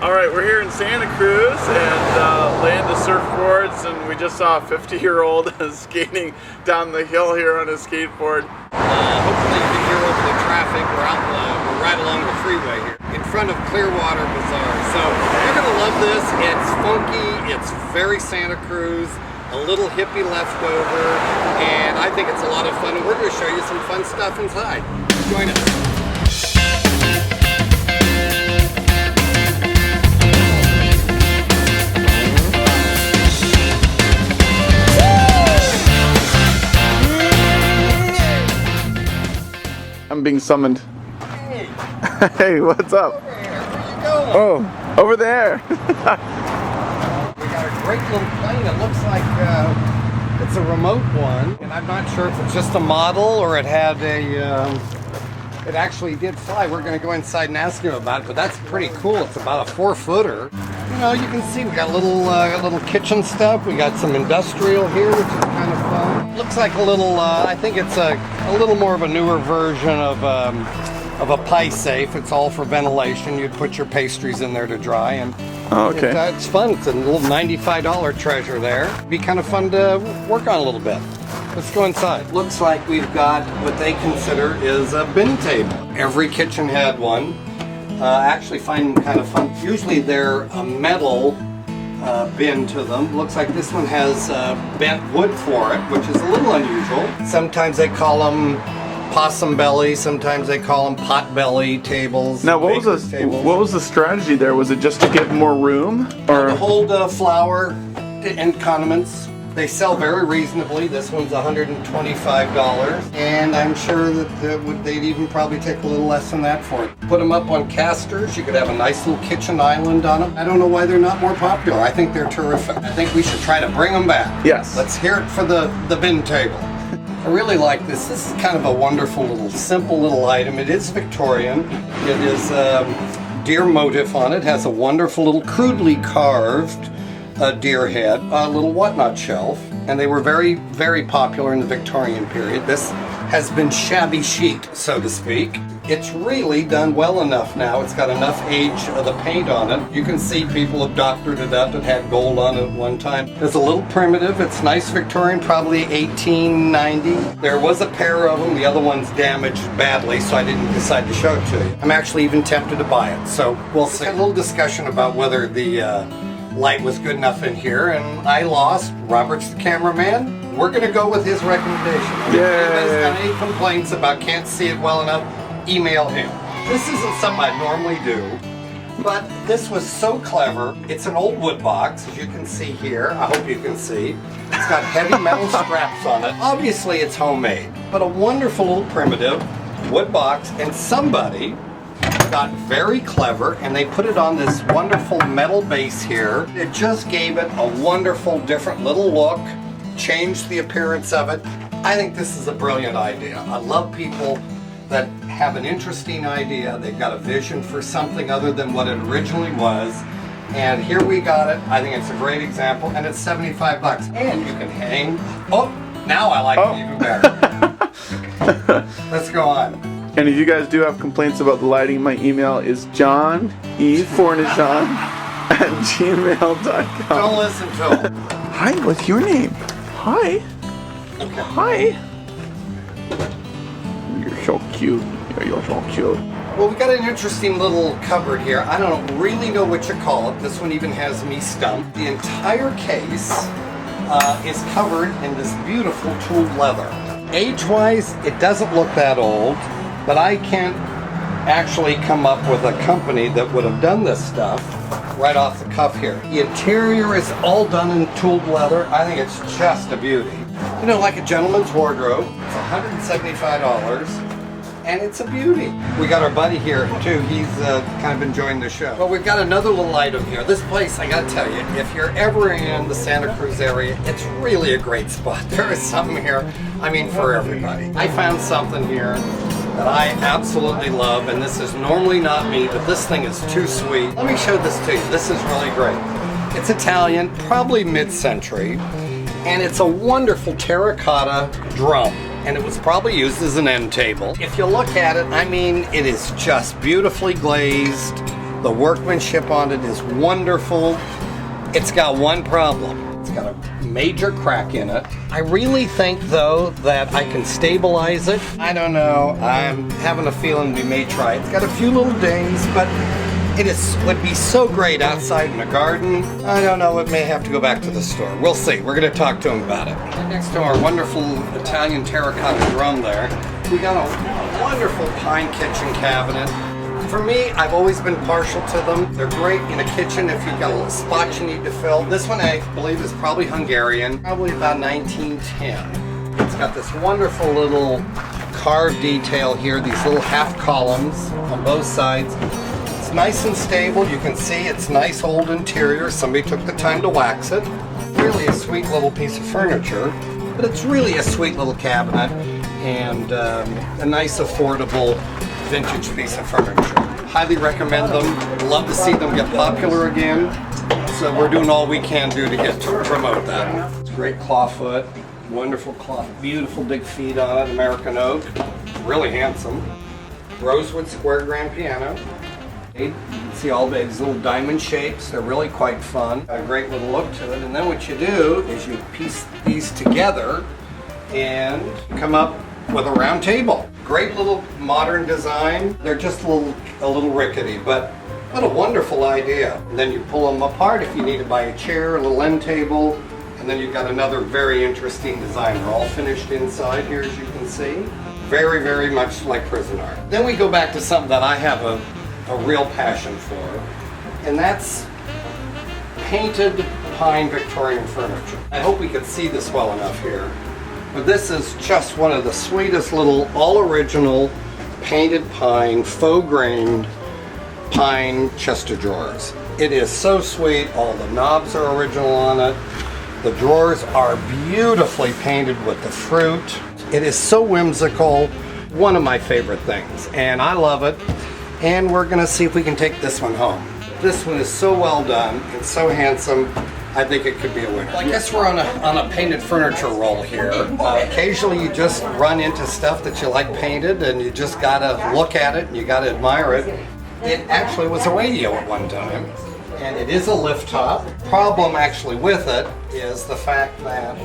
Alright, we're here in Santa Cruz and land the surfboards, and we just saw a 50-year-old skating down the hill here on a skateboard. Hopefully you can hear over the traffic. We're right along the freeway here in front of Clearwater Bazaar. So you're going to love this. It's funky, it's very Santa Cruz, a little hippie leftover, and I think it's a lot of fun, and we're going to show you some fun stuff inside. Join us. I'm being summoned. Hey. Hey, what's up? Over here. Where you going? Oh, over there. We got a great little plane. It looks like it's a remote one, and I'm not sure if it's just a model or it had a. It actually did fly. We're going to go inside and ask him about it, but that's pretty cool. It's about a 4-footer. You know, you can see we got little kitchen stuff. We got some industrial here, which is kind of fun. Looks like a little. I think it's a little more of a newer version of a pie safe. It's all for ventilation. You'd put your pastries in there to dry, and it's fun. It's a little $95 treasure there. It'd be kind of fun to work on a little bit. Let's go inside. Looks like we've got what they consider is a bin table. Every kitchen had one. Actually find them kind of fun. Usually they're a metal bin to them. Looks like this one has bent wood for it, which is a little unusual. Sometimes they call them possum belly, sometimes they call them pot belly tables. Now, what was the strategy there? Was it just to get more room, or to hold flour and condiments? They sell very reasonably. This one's $125, and I'm sure that they'd even probably take a little less than that for it. Put them up on casters. You could have a nice little kitchen island on them. I don't know why they're not more popular. I think they're terrific. I think we should try to bring them back. Yes. Let's hear it for the bin table. I really like this. This is kind of a wonderful little, simple little item. It is Victorian. It is deer motif on it. Has a wonderful little crudely carved deer head, a little whatnot shelf, and they were very, very popular in the Victorian period. This has been shabby chic, so to speak. It's really done well enough now. It's got enough age of the paint on it. You can see people have doctored it up. It had gold on it at one time. It's a little primitive. It's nice Victorian, probably 1890. There was a pair of them. The other one's damaged badly, so I didn't decide to show it to you. I'm actually even tempted to buy it, so we'll see. A little discussion about whether the light was good enough in here, and I lost. Robert's the cameraman. We're going to go with his recommendation. If anybody's got any complaints about can't see it well enough, email him. This isn't something I normally do, but this was so clever. It's an old wood box, as you can see here. I hope you can see. It's got heavy metal straps on it. Obviously it's homemade, but a wonderful little primitive wood box, and somebody got very clever and they put it on this wonderful metal base here. It just gave it a wonderful different little look, changed the appearance of it. I think this is a brilliant idea. I love people that have an interesting idea. They've got a vision for something other than what it originally was. And here we got it. I think it's a great example, and it's 75 bucks. And you can hang. Oh, now I like it even better. Let's go on. And if you guys do have complaints about the lighting, my email is johnefornichon@gmail.com. Don't listen to him. Hi, what's your name? Hi. Okay. Hi. You're so cute. You're so cute. Well, we got an interesting little cupboard here. I don't really know what you call it. This one even has me stumped. The entire case is covered in this beautiful tooled leather. Age-wise, it doesn't look that old. But I can't actually come up with a company that would have done this stuff right off the cuff here. The interior is all done in tooled leather. I think it's just a beauty. You know, like a gentleman's wardrobe. It's $175, and it's a beauty. We got our buddy here too. He's kind of enjoying the show. Well, we've got another little item here. This place, I gotta tell you, if you're ever in the Santa Cruz area, it's really a great spot. There is something here, I mean, for everybody. I found something here that I absolutely love, and this is normally not me, but this thing is too sweet. Let me show this to you. This is really great. It's Italian, probably mid-century, and it's a wonderful terracotta drum, and it was probably used as an end table. If you look at it, I mean, it is just beautifully glazed. The workmanship on it is wonderful. It's got one problem. It's got a major crack in it. I really think, though, that I can stabilize it. I don't know. I'm having a feeling we may try it. It's got a few little dings, but would be so great outside in a garden. I don't know. It may have to go back to the store. We'll see. We're going to talk to him about it. And next to our wonderful Italian terracotta drum there, we got a wonderful pine kitchen cabinet. For me, I've always been partial to them. They're great in a kitchen if you've got a little spot you need to fill. This one I believe is probably Hungarian, probably about 1910. It's got this wonderful little carved detail here, these little half columns on both sides. It's nice and stable. You can see it's nice old interior. Somebody took the time to wax it. Really a sweet little piece of furniture, but it's really a sweet little cabinet and a nice affordable vintage piece of furniture. Highly recommend them. Love to see them get popular again. So we're doing all we can do to promote that. It's a great clawfoot, wonderful claw, beautiful big feet on it, American oak, really handsome. Rosewood square grand piano. You can see all these little diamond shapes. They're really quite fun. Got a great little look to it. And then what you do is you piece these together and come up with a round table. Great little modern design. They're just a little rickety, but what a wonderful idea. And then you pull them apart if you need to buy a chair, a little end table, and then you've got another very interesting design. They're all finished inside here, as you can see. Very, very much like prison art. Then we go back to something that I have a real passion for, and that's painted pine Victorian furniture. I hope we could see this well enough here. But this is just one of the sweetest little all-original painted pine, faux-grained pine chest of drawers. It is so sweet. All the knobs are original on it. The drawers are beautifully painted with the fruit. It is so whimsical. One of my favorite things, and I love it. And we're gonna see if we can take this one home. This one is so well done and so handsome. I think it could be a winner. Well, I guess we're on a painted furniture roll here. Occasionally you just run into stuff that you like painted and you just gotta look at it and you gotta admire it. It actually was a radio at one time, and it is a lift top. Problem actually with it is the fact that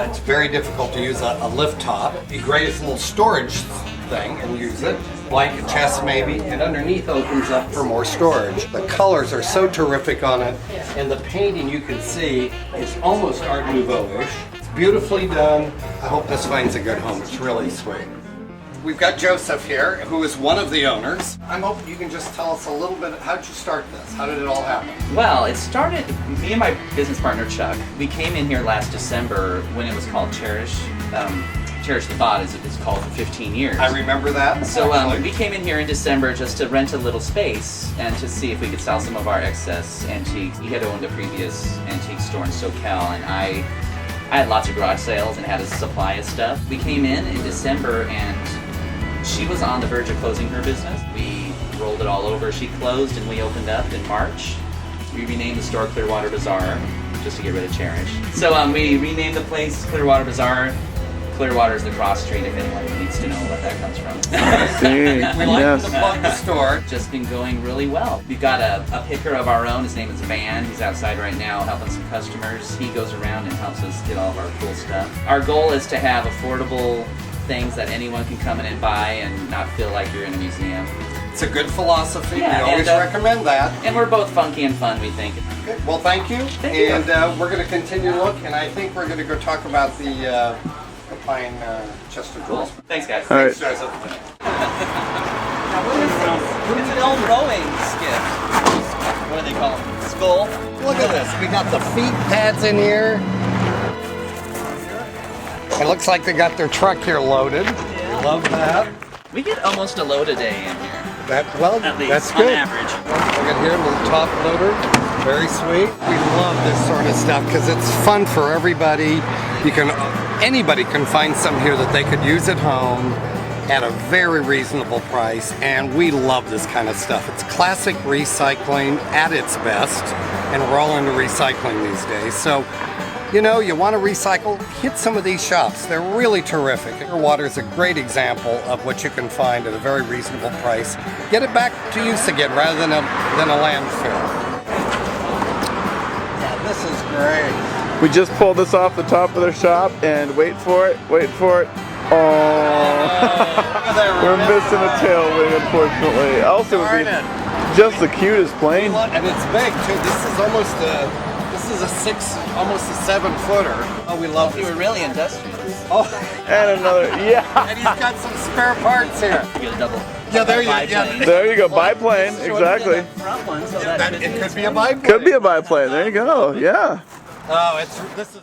it's very difficult to use a lift top. The greatest little storage thing and use it. Blanket chest maybe, and underneath opens up for more storage. The colors are so terrific on it, and the painting you can see is almost Art Nouveau-ish. It's beautifully done. I hope this finds a good home. It's really sweet. We've got Joseph here, who is one of the owners. I'm hoping you can just tell us a little bit, how'd you start this? How did it all happen? Well, it started, me and my business partner Chuck, we came in here last December when it was called Cherish. Cherish the Thought is it's called for 15 years. I remember that. So we came in here in December just to rent a little space and to see if we could sell some of our excess antiques. He had owned a previous antique store in SoCal, and I had lots of garage sales and had a supply of stuff. We came in December and she was on the verge of closing her business. We rolled it all over. She closed and we opened up in March. We renamed the store Clearwater Bazaar just to get rid of Cherish. So we renamed the place Clearwater Bazaar. Clearwater is the cross street if anyone needs to know what that comes from. We like to plug the store. Just been going really well. We've got a picker of our own. His name is Van. He's outside right now helping some customers. He goes around and helps us get all of our cool stuff. Our goal is to have affordable things that anyone can come in and buy and not feel like you're in a museum. It's a good philosophy. Yeah, we always recommend that. And we're both funky and fun, we think. Good. Well, thank you. Thank you. And we're going to continue to look, and I think we're going to go talk about the pine chest of drawers. Thanks, guys. All right. Thanks, Joseph. Now, what is this? It's an old rowing skiff. What do they call them? Skull? Look at this. We got the feet pads in here. It looks like they got their truck here loaded. Yeah. Love that. We get almost a load a day in here. Well, At least, that's on good. average. Look at here, a little top loader. Very sweet. We love this sort of stuff because it's fun for everybody. Anybody can find some here that they could use at home at a very reasonable price, and we love this kind of stuff. It's classic recycling at its best, and we're all into recycling these days. So you know, you want to recycle, hit some of these shops. They're really terrific. Clearwater is a great example of what you can find at a very reasonable price. Get it back to use again rather than a landfill. Yeah, this is great. We just pulled this off the top of their shop, and wait for it. Oh, we're missing a tail wing, unfortunately. Else it would be just the cutest plane. And it's big too. This is almost almost a 7-footer. Oh, we love You this. were really industrious. Oh, And another, yeah. and he's got some spare parts here. You get a double. Yeah, there you biplane. go. There you go, biplane, exactly. Front one, so That, that it could be a biplane. Could be a biplane, there you go, yeah. Oh, this is.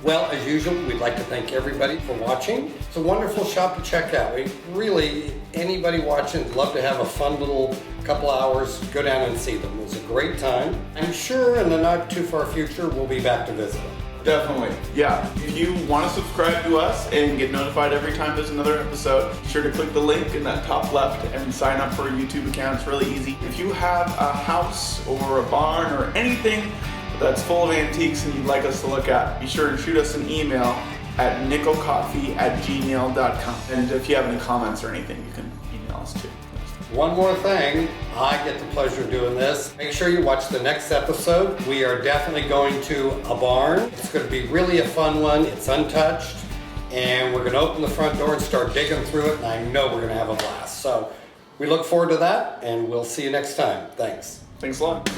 Well, as usual, we'd like to thank everybody for watching. It's a wonderful shop to check out. We really, anybody watching, would love to have a fun little couple hours, go down and see them. It was a great time. I'm sure in the not too far future, we'll be back to visit them. Definitely, yeah. If you want to subscribe to us and get notified every time there's another episode, be sure to click the link in that top left and sign up for a YouTube account. It's really easy. If you have a house or a barn or anything that's full of antiques and you'd like us to look at, be sure to shoot us an email at nickelcoffee@gmail.com. And if you have any comments or anything, you can email us too. One more thing, I get the pleasure of doing this. Make sure you watch the next episode. We are definitely going to a barn. It's going to be really a fun one. It's untouched. And we're going to open the front door and start digging through it. And I know we're going to have a blast. So we look forward to that, and we'll see you next time. Thanks. Thanks a lot.